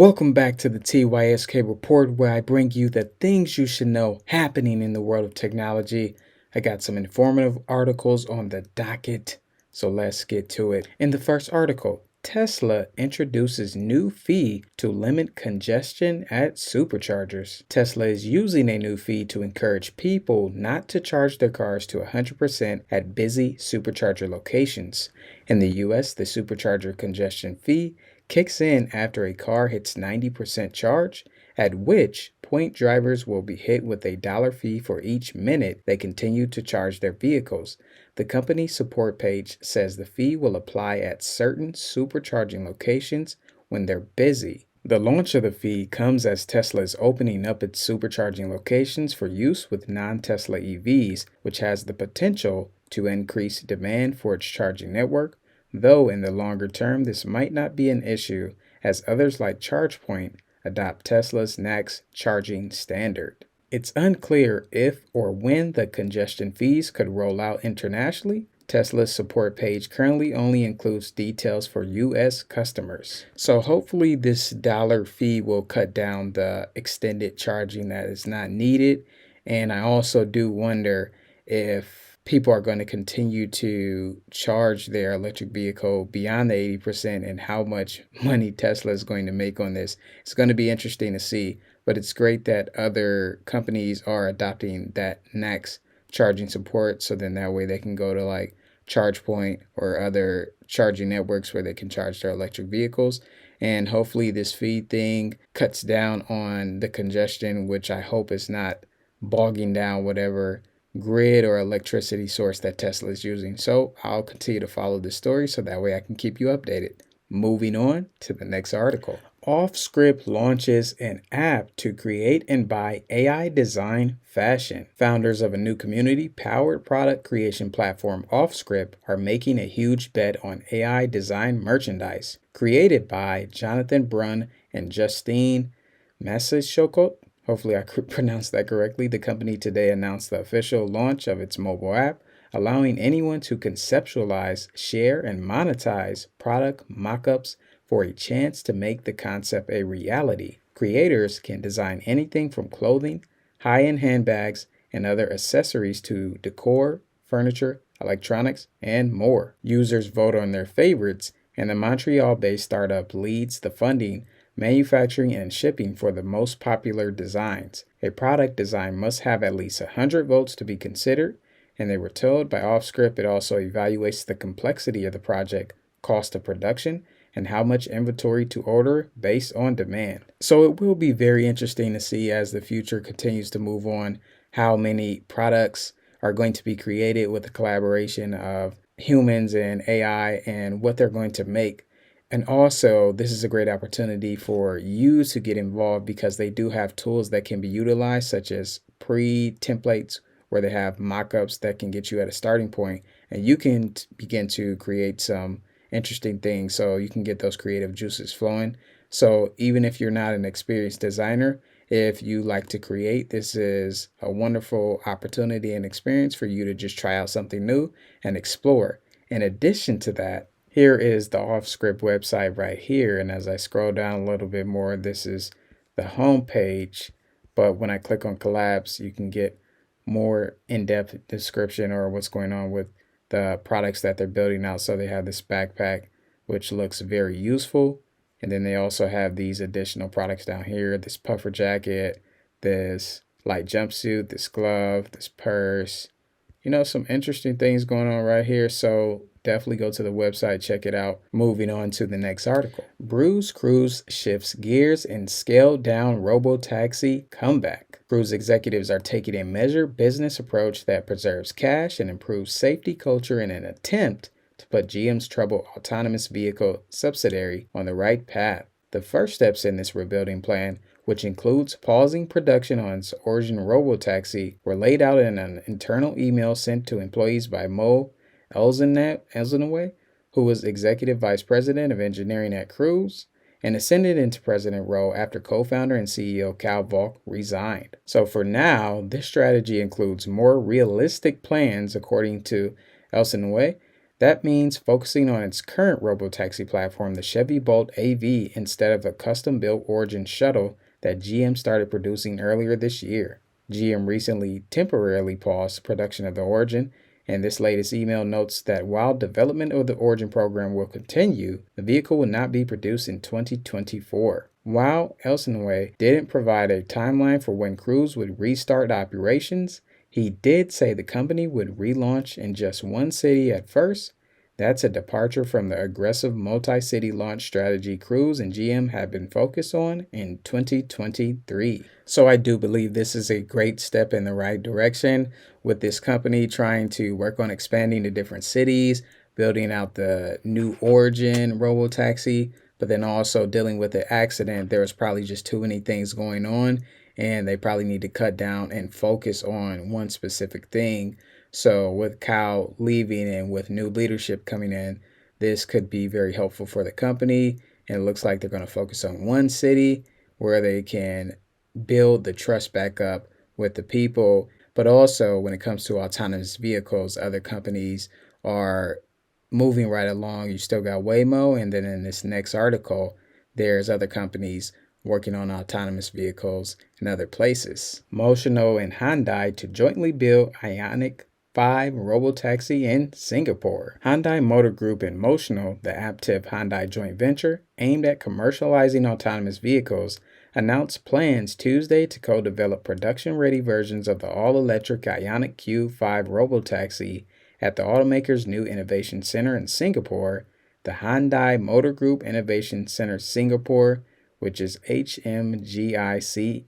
Welcome back to the TYSK report, where I bring you the things you should know happening in the world of technology. I got some informative articles on the docket, so let's get to it. In the first article, Tesla introduces new fee to limit congestion at superchargers. Tesla is using a new fee to encourage people not to charge their cars to 100% at busy supercharger locations. In the US, the supercharger congestion fee kicks in after a car hits 90% charge, at which point drivers will be hit with a dollar fee for each minute they continue to charge their vehicles. The company's support page says the fee will apply at certain supercharging locations when they're busy. The launch of the fee comes as Tesla is opening up its supercharging locations for use with non-Tesla EVs, which has the potential to increase demand for its charging network, though in the longer term this might not be an issue as others like ChargePoint adopt Tesla's next charging standard. It's unclear if or when the congestion fees could roll out internationally. Tesla's support page currently only includes details for US customers. So hopefully this dollar fee will cut down the extended charging that is not needed. And I also do wonder if people are going to continue to charge their electric vehicle beyond the 80% and how much money Tesla is going to make on this. It's going to be interesting to see, but it's great that other companies are adopting that next charging support, so then that way they can go to like ChargePoint or other charging networks where they can charge their electric vehicles. And hopefully this fee thing cuts down on the congestion, which I hope is not bogging down whatever grid or electricity source that Tesla is using. So I'll continue to follow this story so that way I can keep you updated. Moving on to the next article. Offscript launches an app to create and buy AI design fashion. Founders of a new community-powered product creation platform, Offscript, are making a huge bet on AI design merchandise. Created by Jonathan Brunn and Justine Massachokot. Hopefully I pronounced that correctly. The company today announced the official launch of its mobile app, allowing anyone to conceptualize, share, and monetize product mock-ups for a chance to make the concept a reality. Creators can design anything from clothing, high-end handbags, and other accessories to decor, furniture, electronics, and more. Users vote on their favorites, and the Montreal-based startup leads the funding, manufacturing, and shipping for the most popular designs. A product design must have at least 100 votes to be considered, and they were told by Offscript it also evaluates the complexity of the project, cost of production, and how much inventory to order based on demand. So it will be very interesting to see as the future continues to move on how many products are going to be created with the collaboration of humans and AI and what they're going to make. And also, this is a great opportunity for you to get involved because they do have tools that can be utilized, such as pre-templates, where they have mock-ups that can get you at a starting point, and you can begin to create some interesting things so you can get those creative juices flowing. So even if you're not an experienced designer, if you like to create, this is a wonderful opportunity and experience for you to just try out something new and explore. In addition to that, here is the Offscript website right here. And as I scroll down a little bit more, this is the home page. But when I click on collabs, you can get more in-depth description or what's going on with the products that they're building out. So they have this backpack, which looks very useful. And then they also have these additional products down here, this puffer jacket, this light jumpsuit, this glove, this purse, some interesting things going on right here. So definitely go to the website, check it out. Moving on to the next article. Cruise shifts gears and scaled down Robotaxi comeback. Cruise executives are taking a measured business approach that preserves cash and improves safety culture in an attempt to put GM's troubled autonomous vehicle subsidiary on the right path. The first steps in this rebuilding plan, which includes pausing production on its origin Robotaxi, were laid out in an internal email sent to employees by Mo Elzenaway, who was Executive Vice President of Engineering at Cruise, and ascended into president role after co-founder and CEO Cal Volk resigned. So for now, this strategy includes more realistic plans, according to Elzenaway, That means focusing on its current Robotaxi platform, the Chevy Bolt AV, instead of a custom-built Origin shuttle that GM started producing earlier this year. GM recently temporarily paused production of the Origin, and this latest email notes that while development of the Origin program will continue, the vehicle will not be produced in 2024. While Elsenway didn't provide a timeline for when Cruise would restart operations, he did say the company would relaunch in just one city at first. That's a departure from the aggressive multi-city launch strategy Cruise and GM have been focused on in 2023. So I do believe this is a great step in the right direction, with this company trying to work on expanding to different cities, building out the new Origin Robotaxi, but then also dealing with the accident. There was probably just too many things going on, and they probably need to cut down and focus on one specific thing. So with Kyle leaving and with new leadership coming in, this could be very helpful for the company. And it looks like they're going to focus on one city where they can build the trust back up with the people. But also when it comes to autonomous vehicles, other companies are moving right along. You still got Waymo, and then in this next article, there's other companies working on autonomous vehicles in other places. Motional and Hyundai to jointly build Ioniq 5 Robotaxi in Singapore. Hyundai Motor Group and Motional, the Aptiv Hyundai joint venture aimed at commercializing autonomous vehicles, announced plans Tuesday to co-develop production-ready versions of the all-electric Ioniq Q5 Robotaxi at the automaker's new innovation center in Singapore, the Hyundai Motor Group Innovation Center Singapore, which is HMGICS.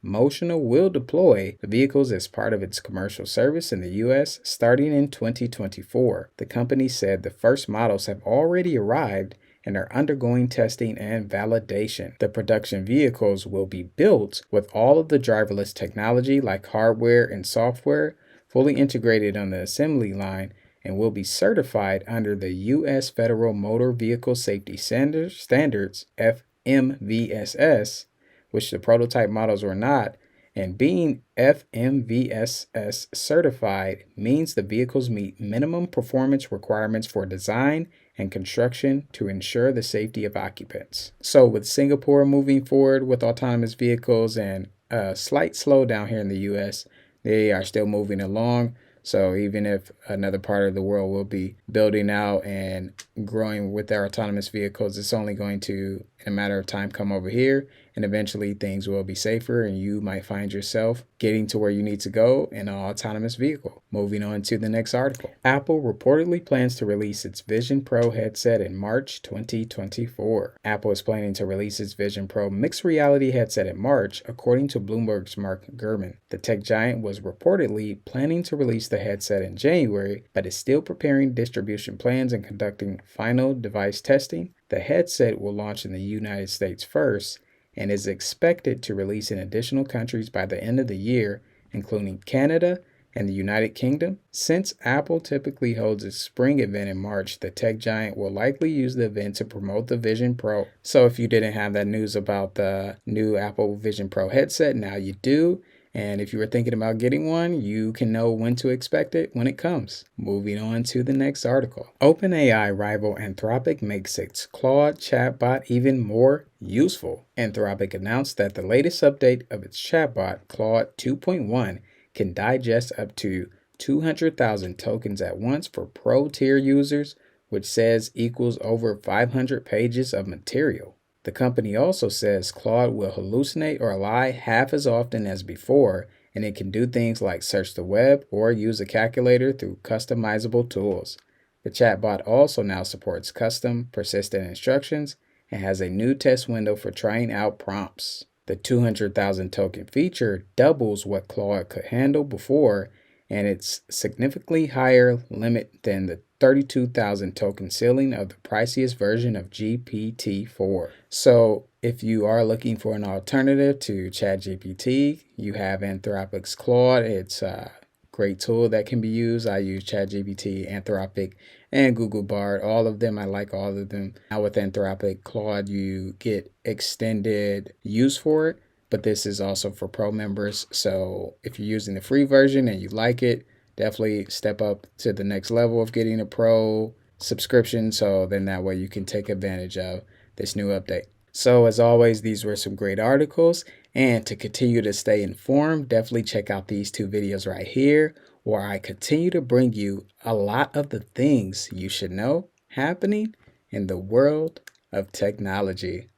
Motional will deploy the vehicles as part of its commercial service in the U.S. starting in 2024. The company said the first models have already arrived and are undergoing testing and validation. The production vehicles will be built with all of the driverless technology like hardware and software fully integrated on the assembly line, and will be certified under the U.S. Federal Motor Vehicle Safety Standards FMVSS, which the prototype models were not, and being FMVSS certified means the vehicles meet minimum performance requirements for design and construction to ensure the safety of occupants. So with Singapore moving forward with autonomous vehicles and a slight slowdown here in the US, they are still moving along. So even if another part of the world will be building out and growing with their autonomous vehicles, it's only going to, in a matter of time, come over here, and eventually things will be safer and you might find yourself getting to where you need to go in an autonomous vehicle. Moving on to the next article. Apple reportedly plans to release its Vision Pro headset in March 2024. Apple is planning to release its Vision Pro mixed reality headset in March, according to Bloomberg's Mark Gurman. The tech giant was reportedly planning to release the headset in January, but is still preparing distribution plans and conducting final device testing. The headset will launch in the United States first and is expected to release in additional countries by the end of the year, including Canada and the United Kingdom. Since Apple typically holds its spring event in March, the tech giant will likely use the event to promote the Vision Pro. So if you didn't have that news about the new Apple Vision Pro headset, now you do. And if you were thinking about getting one, you can know when to expect it when it comes. Moving on to the next article. OpenAI rival Anthropic makes its Claude chatbot even more useful. Anthropic announced that the latest update of its chatbot, Claude 2.1, can digest up to 200,000 tokens at once for pro tier users, which says equals over 500 pages of material. The company also says Claude will hallucinate or lie half as often as before, and it can do things like search the web or use a calculator through customizable tools. The chatbot also now supports custom, persistent instructions and has a new test window for trying out prompts. The 200,000 token feature doubles what Claude could handle before, and it's significantly higher limit than the 32,000 token ceiling of the priciest version of GPT-4. So if you are looking for an alternative to ChatGPT, you have Anthropic's Claude. It's a great tool that can be used. I use ChatGPT, Anthropic, and Google Bard. All of them, I like all of them. Now with Anthropic Claude, you get extended use for it, but this is also for pro members. So if you're using the free version and you like it, definitely step up to the next level of getting a pro subscription, so then that way you can take advantage of this new update. So as always, these were some great articles, and to continue to stay informed, definitely check out these two videos right here, where I continue to bring you a lot of the things you should know happening in the world of technology.